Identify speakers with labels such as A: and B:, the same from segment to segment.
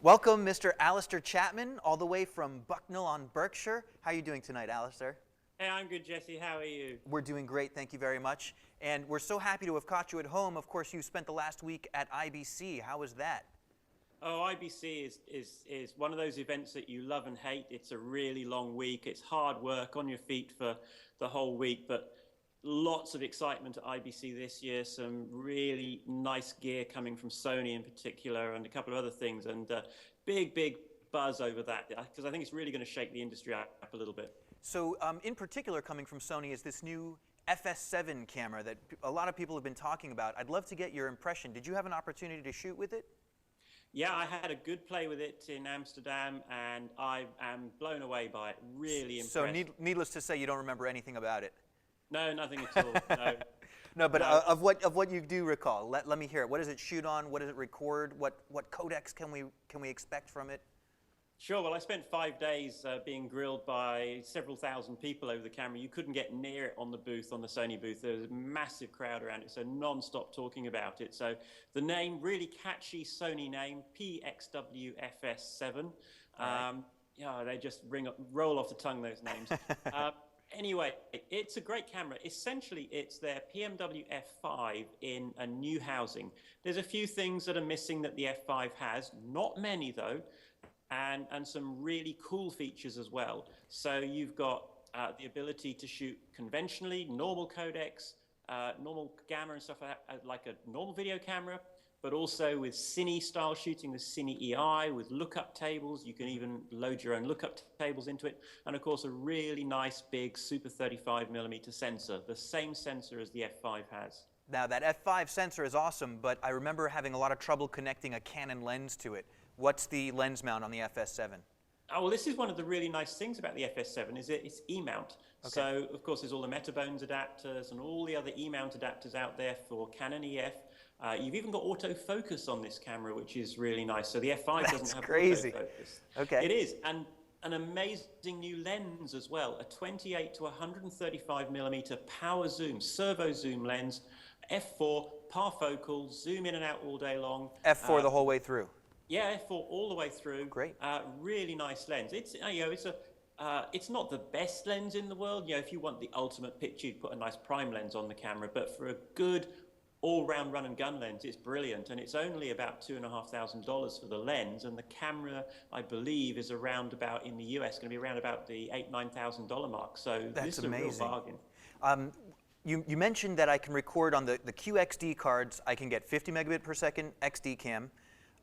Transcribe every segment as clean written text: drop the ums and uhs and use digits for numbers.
A: Welcome, Mr. Alister Chapman, all the way from Bucknell on Berkshire. How are you doing tonight, Alister?
B: Hey, I'm good, Jesse. How are you?
A: We're doing great, thank you very much. And we're so happy to have caught you at home. Of course, you spent the last week at IBC. How was that?
B: Oh, IBC is one of those events that you love and hate. It's a really long week. It's hard work on your feet for the whole week, but lots of excitement at IBC this year. Some really nice gear coming from Sony in particular, and a couple of other things, and big buzz over that, because I think it's really going to shake the industry up a little bit.
A: So in particular, coming from Sony is this new FS7 camera that a lot of people have been talking about. I'd love to get your impression. Did you have an opportunity to shoot with it?
B: Yeah, I had a good play with it in Amsterdam, and I am blown away by it. Really impressed.
A: So needless to say, you don't remember anything about it?
B: No, nothing at all. No.
A: No, but
B: No.
A: Of what you do recall, let me hear it. What does it shoot on? What does it record? What codecs can we expect from it?
B: Sure. Well, I spent 5 days being grilled by several thousand people over the camera. You couldn't get near it on the booth, on the Sony booth. There was a massive crowd around it, so non-stop talking about it. So the name, really catchy Sony name, PXW-FS7.
A: Right.
B: Yeah, they just roll off the tongue, those names. Anyway, it's a great camera. Essentially, it's their PMW F5 in a new housing. There's a few things that are missing that the F5 has, not many though, and some really cool features as well. So you've got the ability to shoot conventionally, normal codecs, normal gamma and stuff like a normal video camera, but also with Cine style shooting, with Cine EI, with lookup tables. You can even load your own lookup tables into it. And of course, a really nice big super 35mm sensor, the same sensor as the F5 has.
A: Now that F5 sensor is awesome, but I remember having a lot of trouble connecting a Canon lens to it. What's the lens mount on the FS7?
B: Oh, well, this is one of the really nice things about the FS7 is it's E-mount. Okay. So, of course, there's all the Metabones adapters and all the other E-mount adapters out there for Canon EF. You've even got autofocus on this camera, which is really nice. So the F5 doesn't have
A: crazy.
B: Autofocus.
A: Okay.
B: It is, and an amazing new lens as well, a 28 to 135mm power zoom, servo zoom lens, F4, parfocal, zoom in and out all day long.
A: F4 the whole way through?
B: Yeah, F4 all the way through.
A: Great.
B: Really nice lens. It's it's not the best lens in the world. If you want the ultimate picture, you'd put a nice prime lens on the camera. But for a good all-round run and gun lens, it's brilliant. And it's only about $2,500 for the lens. And the camera, I believe, is around about, in the US, going to be around about the $8,000–9,000 mark. So this is a real bargain.
A: You mentioned that I can record on the QXD cards. I can get 50 megabit per second XD cam.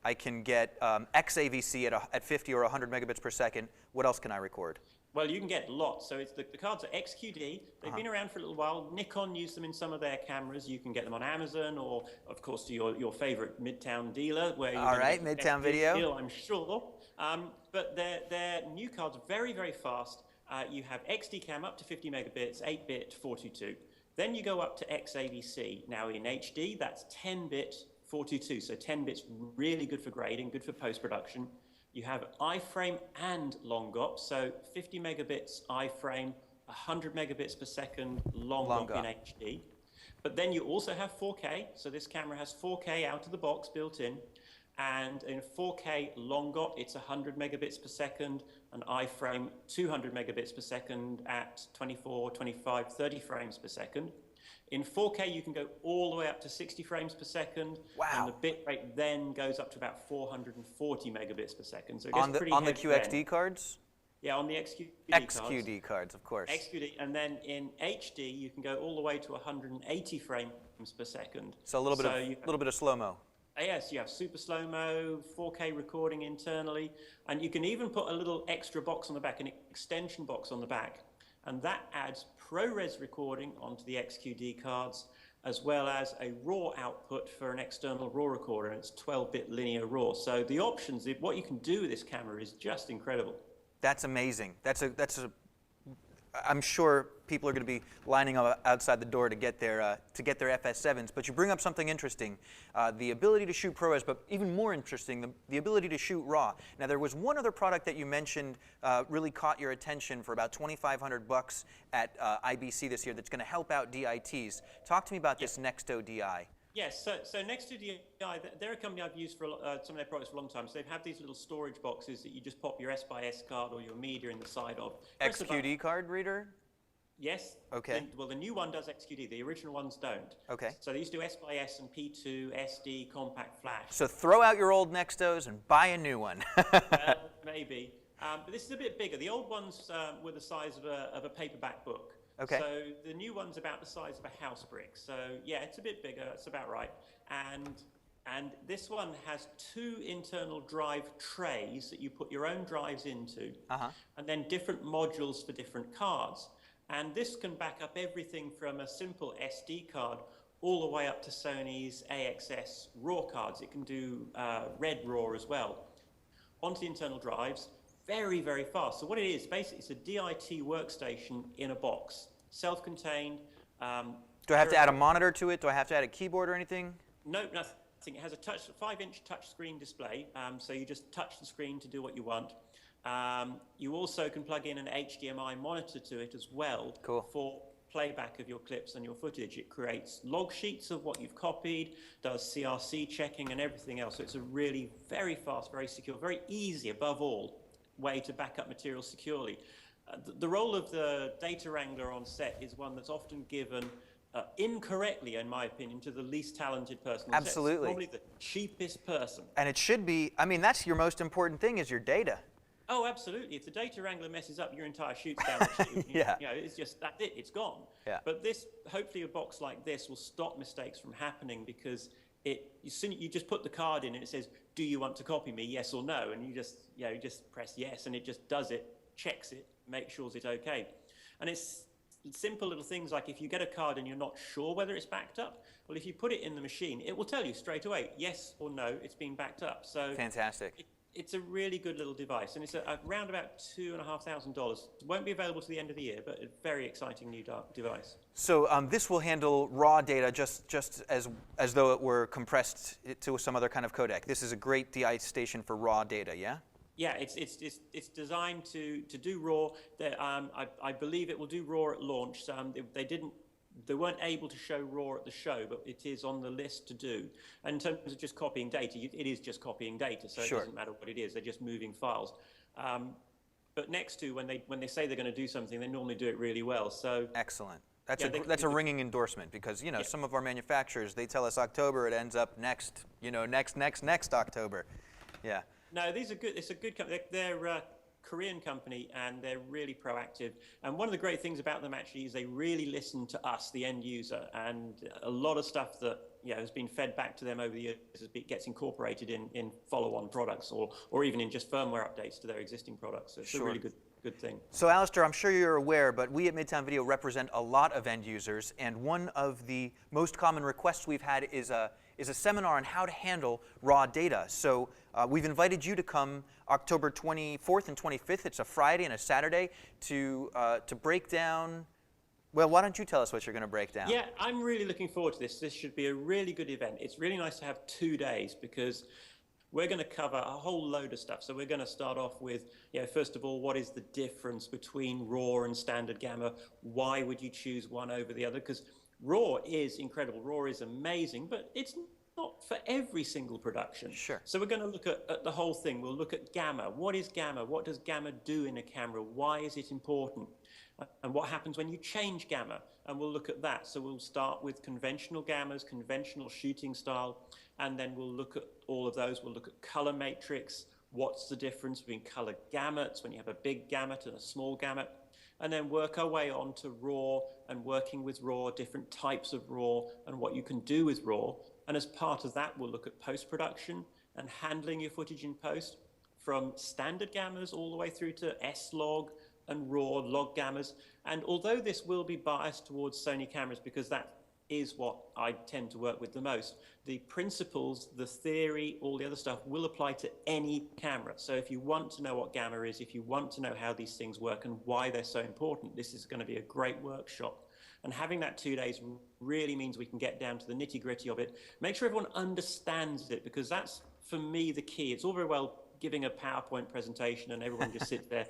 A: I can get XAVC at 50 or 100 megabits per second. What else can I record?
B: Well, you can get lots. So the cards are XQD. They've been around for a little while. Nikon used them in some of their cameras. You can get them on Amazon or, of course, to your favorite Midtown dealer. Where
A: all right, Midtown Video.
B: Deal, I'm sure. But their new cards are very, very fast. You have XD cam up to 50 megabits, 8-bit, 42. Then you go up to XAVC. Now in HD, that's 10-bit, 42, so 10 bits, really good for grading, good for post-production. You have iframe and long GOP, so 50 megabits iframe, 100 megabits per second long GOP in HD. But then you also have 4K, so this camera has 4K out of the box built in, and in 4K long GOP, it's 100 megabits per second, and iframe 200 megabits per second at 24, 25, 30 frames per second. In 4K, you can go all the way up to 60 frames per second.
A: Wow.
B: And the bit rate then goes up to about 440 megabits per second. So it
A: on
B: gets pretty
A: the
B: heavy
A: QXD
B: then.
A: cards?
B: Yeah, on the XQD cards.
A: XQD cards, of course.
B: XQD, and then in HD, you can go all the way to 180 frames per second.
A: So a little bit of slow-mo.
B: Yes, you have super slow-mo, 4K recording internally, and you can even put a little extra box on the back, an extension box on the back. And that adds ProRes recording onto the XQD cards, as well as a RAW output for an external RAW recorder, and it's 12-bit linear RAW. So the options, what you can do with this camera is just incredible. That's
A: amazing. I'm sure people are going to be lining up outside the door to get their FS7s. But you bring up something interesting, the ability to shoot ProRes, but even more interesting, the ability to shoot RAW. Now there was one other product that you mentioned really caught your attention for about $2,500 at IBC this year that's going to help out DITs. Talk to me about this Nexto DI.
B: Yes, so next to DI, they're a company I've used for some of their products for a long time. So they have these little storage boxes that you just pop your S/S card or your media in the side of. Press the button.
A: XQD card reader?
B: Yes.
A: Okay.
B: Well, the new one does XQD. The original ones don't.
A: Okay.
B: So they used to do S/S and P2, SD, compact flash.
A: So throw out your old Nextos and buy a new one.
B: Well, maybe. But this is a bit bigger. The old ones were the size of a paperback book.
A: Okay.
B: So the new one's about the size of a house brick. So yeah, it's a bit bigger. That's about right. And this one has 2 internal drive trays that you put your own drives into, and then different modules for different cards. And this can back up everything from a simple SD card all the way up to Sony's AXS RAW cards. It can do Red RAW as well. Onto the internal drives, very, very fast. So what it is, basically, it's a DIT workstation in a box, self-contained.
A: Do I have to add a monitor to it? Do I have to add a keyboard or anything?
B: No, nothing. It has a 5-inch touchscreen display, so you just touch the screen to do what you want. You also can plug in an HDMI monitor to it as well.
A: Cool.
B: For playback of your clips and your footage. It creates log sheets of what you've copied, does CRC checking and everything else. So it's a really very fast, very secure, very easy, above all, way to back up material securely. The role of the data wrangler on set is one that's often given incorrectly, in my opinion, to the least talented person.
A: Absolutely.
B: Probably the cheapest person.
A: And it should be, I mean, that's your most important thing is your data.
B: Oh, absolutely. If the data wrangler messes up, your entire shoot's down the chute.
A: Yeah.
B: You know, it's just, that's it, it's gone.
A: Yeah.
B: But this, hopefully a box like this will stop mistakes from happening because you just put the card in and it says, do you want to copy me, yes or no? And you just press yes and it just does it, checks it, makes sure it's okay. And it's simple little things like if you get a card and you're not sure whether it's backed up, well, if you put it in the machine, it will tell you straight away, yes or no, it's been backed up. So
A: fantastic.
B: It's a really good little device, and it's around about $2,500. It won't be available to the end of the year, but a very exciting new device.
A: So this will handle raw data just as though it were compressed to some other kind of codec. This is a great DI station for raw data, yeah?
B: Yeah, it's designed to do RAW. I believe it will do RAW at launch. They weren't able to show RAW at the show, but it is on the list to do. And in terms of just copying data, it is just copying data, so
A: sure.
B: It doesn't matter what it is. They're just moving files. But next to when they say they're going to do something, they normally do it really well. So
A: excellent. That's a ringing endorsement because some of our manufacturers, they tell us October, it ends up next October. Yeah.
B: No, these are good. It's a good company. They're a Korean company, and they're really proactive. And one of the great things about them actually is they really listen to us, the end user, and a lot of stuff that has been fed back to them over the years gets incorporated in follow-on products or even in just firmware updates to their existing products. So it's a really good thing.
A: So Alister, I'm sure you're aware, but we at Midtown Video represent a lot of end users, and one of the most common requests we've had is a seminar on how to handle raw data. So we've invited you to come October 24th and 25th. It's a Friday and a Saturday to break down. Well, why don't you tell us what you're going to break down?
B: Yeah, I'm really looking forward to this. This should be a really good event. It's really nice to have 2 days because we're going to cover a whole load of stuff. So we're going to start off with, first of all, what is the difference between RAW and standard gamma? Why would you choose one over the other? Because RAW is incredible. RAW is amazing, but it's not for every single production.
A: Sure.
B: So we're going to look at the whole thing. We'll look at gamma. What is gamma? What does gamma do in a camera? Why is it important? And what happens when you change gamma? And we'll look at that. So we'll start with conventional gammas, conventional shooting style, and then we'll look at all of those. We'll look at color matrix. What's the difference between color gamuts when you have a big gamut and a small gamut? And then work our way on to RAW and working with RAW, different types of RAW and what you can do with RAW. And as part of that, we'll look at post-production and handling your footage in post from standard gammas all the way through to S-Log and RAW log gammas. And although this will be biased towards Sony cameras because that is what I tend to work with the most, the principles, the theory, all the other stuff will apply to any camera. So if you want to know what gamma is, if you want to know how these things work and why they're so important, this is going to be a great workshop. And having that 2 days really means we can get down to the nitty-gritty of it. Make sure everyone understands it, because that's, for me, the key. It's all very well giving a PowerPoint presentation and everyone just sits there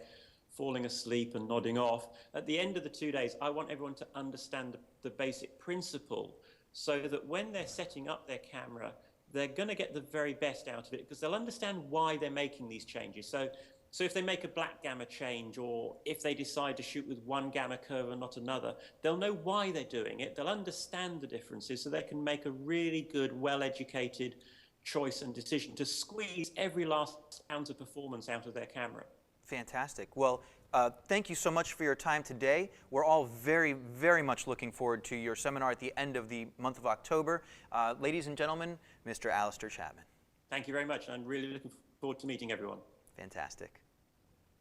B: falling asleep and nodding off. At the end of the 2 days, I want everyone to understand the basic principle so that when they're setting up their camera, they're going to get the very best out of it because they'll understand why they're making these changes. So if they make a black gamma change, or if they decide to shoot with one gamma curve and not another, they'll know why they're doing it. They'll understand the differences so they can make a really good, well-educated choice and decision to squeeze every last ounce of performance out of their camera.
A: Fantastic. Well, thank you so much for your time today. We're all very, very much looking forward to your seminar at the end of the month of October. Ladies and gentlemen, Mr. Alister Chapman.
B: Thank you very much. I'm really looking forward to meeting everyone.
A: Fantastic.